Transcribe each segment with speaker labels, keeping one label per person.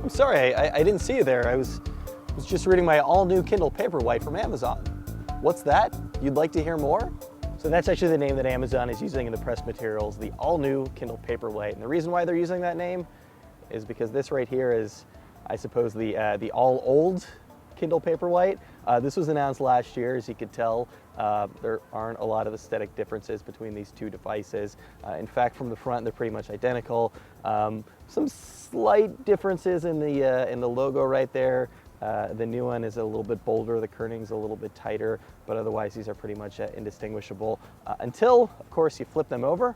Speaker 1: I'm sorry, I didn't see you there. I was just reading my all-new Kindle Paperwhite from Amazon. What's that? You'd like to hear more? So that's actually the name that Amazon is using in the press materials, the all-new Kindle Paperwhite. And the reason why they're using that name is because this right here is, I suppose, the all-old Kindle Paperwhite. This was announced last year. As you could tell, there aren't a lot of aesthetic differences between these two devices. In fact, from the front, they're pretty much identical. Some slight differences in the logo right there. The new one is a little bit bolder, the kerning's a little bit tighter, but otherwise these are pretty much indistinguishable until, of course, you flip them over.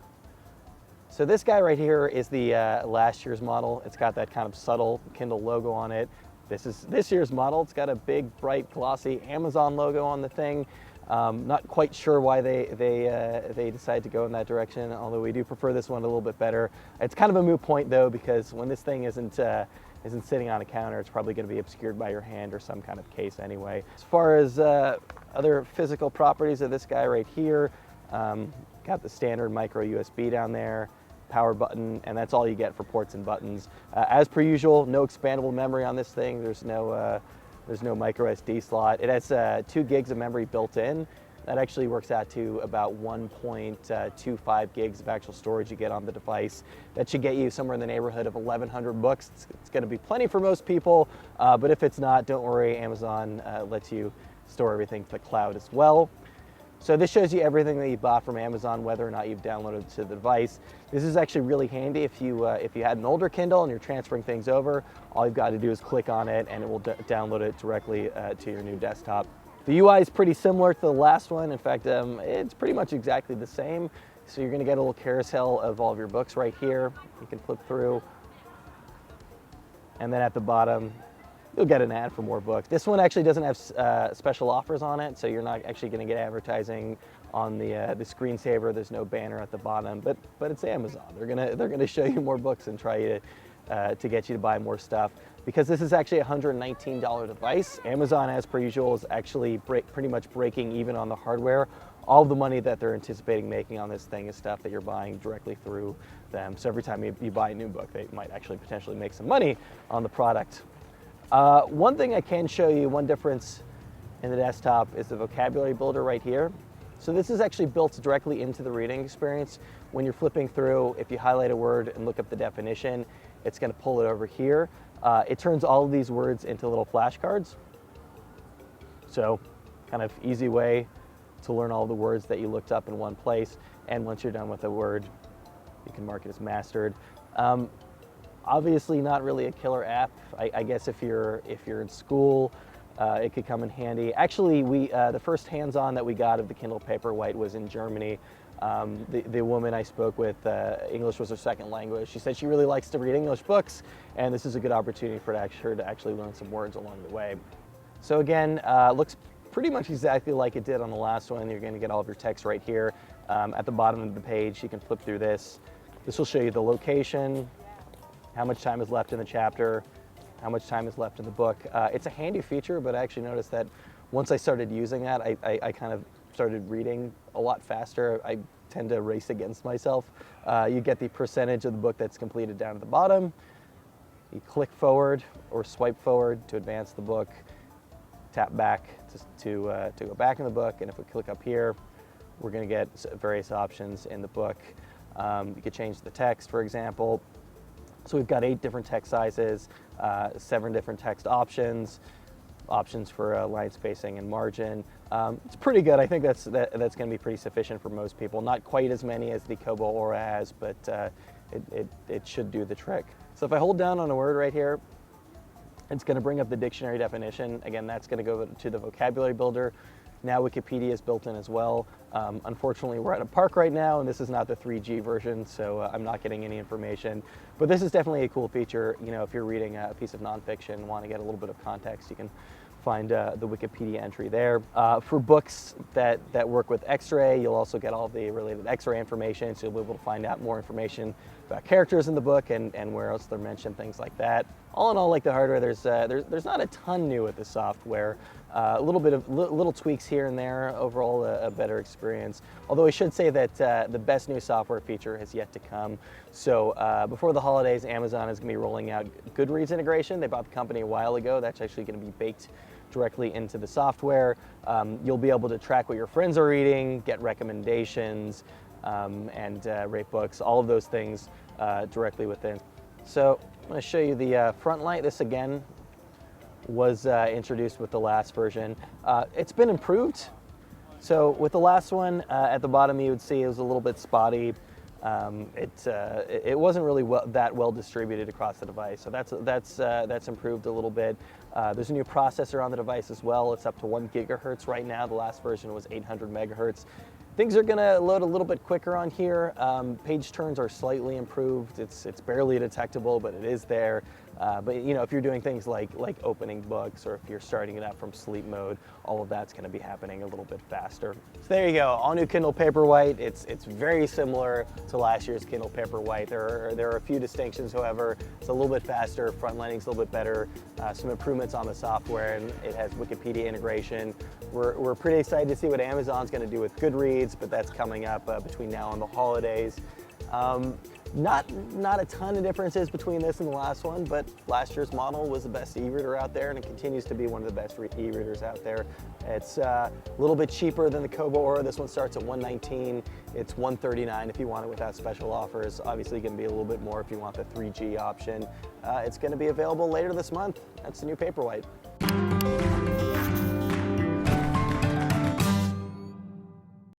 Speaker 1: So this guy right here is the last year's model. It's got that kind of subtle Kindle logo on it. This is this year's model. It's got a big, bright, glossy Amazon logo on the thing. Not quite sure why they decided to go in that direction, although we do prefer this one a little bit better. It's kind of a moot point though, because when this thing isn't sitting on a counter, it's probably going to be obscured by your hand or some kind of case anyway. As far as other physical properties of this guy right here, got the standard micro USB down there, power button, and that's all you get for ports and buttons. As per usual, no expandable memory on this thing. There's no micro SD slot. It has 2 gigs of memory built in. That actually works out to about 1.25 gigs of actual storage you get on the device. That should get you somewhere in the neighborhood of 1,100 books. It's going to be plenty for most people, but if it's not, don't worry. Amazon lets you store everything to the cloud as well. So this shows you everything that you bought from Amazon, whether or not you've downloaded it to the device. This is actually really handy if you had an older Kindle and you're transferring things over. All you've got to do is click on it and it will download it directly to your new desktop. The UI is pretty similar to the last one. In fact, it's pretty much exactly the same. So you're going to get a little carousel of all of your books right here. You can flip through. And then at the bottom, you'll get an ad for more books. This one actually doesn't have special offers on it, so you're not actually going to get advertising on the screensaver. There's no banner at the bottom, but it's Amazon. They're gonna show you more books and try to get you to buy more stuff. Because this is actually a $119 device, Amazon, as per usual, is actually pretty much breaking even on the hardware. All of the money that they're anticipating making on this thing is stuff that you're buying directly through them. So every time you buy a new book, they might actually potentially make some money on the product. One thing I can show you, one difference in the desktop, is the vocabulary builder right here. So this is actually built directly into the reading experience. When you're flipping through, if you highlight a word and look up the definition, it's going to pull it over here. It turns all of these words into little flashcards. So kind of easy way to learn all the words that you looked up in one place. And once you're done with a word, you can mark it as mastered. Obviously not really a killer app. I guess if you're in school, it could come in handy. Actually, the first hands-on that we got of the Kindle Paperwhite was in Germany. The woman I spoke with, English was her second language. She said she really likes to read English books, and this is a good opportunity for her to actually learn some words along the way. So again, looks pretty much exactly like it did on the last one. You're going to get all of your text right here. At the bottom of the page, you can flip through this. This will show you the location, how much time is left in the chapter, how much time is left in the book. It's a handy feature, but I actually noticed that once I started using that, I kind of started reading a lot faster. I tend to race against myself. You get the percentage of the book that's completed down at the bottom. You click forward or swipe forward to advance the book, tap back to go back in the book, and if we click up here, we're going to get various options in the book. You could change the text, for example. So we've got 8 different text sizes, 7 different text options for line spacing and margin. It's pretty good. I think that's going to be pretty sufficient for most people. Not quite as many as the Kobo Aura has, but it should do the trick. So if I hold down on a word right here, it's going to bring up the dictionary definition. Again, that's going to go to the vocabulary builder. Now Wikipedia is built in as well. Unfortunately, we're at a park right now, and this is not the 3G version, so I'm not getting any information. But this is definitely a cool feature. You know, if you're reading a piece of nonfiction and want to get a little bit of context, you can find the Wikipedia entry there. For books that work with X-ray, you'll also get all the related X-ray information, so you'll be able to find out more information characters in the book and where else they're mentioned, things like that. All in all, like the hardware, there's not a ton new with the software. A little bit of little tweaks here and there. Overall, a better experience. Although I should say that the best new software feature has yet to come. So before the holidays, Amazon is going to be rolling out Goodreads integration. They bought the company a while ago. That's actually going to be baked directly into the software. You'll be able to track what your friends are reading, get recommendations, and rate books, all of those things directly within. So I'm going to show you the front light. This again was introduced with the last version. It's been improved. So with the last one, at the bottom you would see it was a little bit spotty. It wasn't really that well distributed across the device, so that's improved a little bit. There's a new processor on the device as well. It's up to 1 gigahertz right now. The last version was 800 megahertz. Things are going to load a little bit quicker on here. Page turns are slightly improved. It's barely detectable, but it is there. But you know, if you're doing things like opening books, or if you're starting it up from sleep mode, all of that's going to be happening a little bit faster. So there you go, all new Kindle Paperwhite. It's very similar to last year's Kindle Paperwhite. There are a few distinctions, however. It's a little bit faster, front lighting's a little bit better, some improvements on the software, and it has Wikipedia integration. We're pretty excited to see what Amazon's going to do with Goodreads, but that's coming up between now and the holidays. Not a ton of differences between this and the last one, but last year's model was the best e-reader out there, and it continues to be one of the best e-readers out there. It's a little bit cheaper than the Kobo Aura. This one starts at $119. It's $139 if you want it without special offers. Obviously going to be a little bit more if you want the 3G option. It's going to be available later this month. That's the new Paperwhite.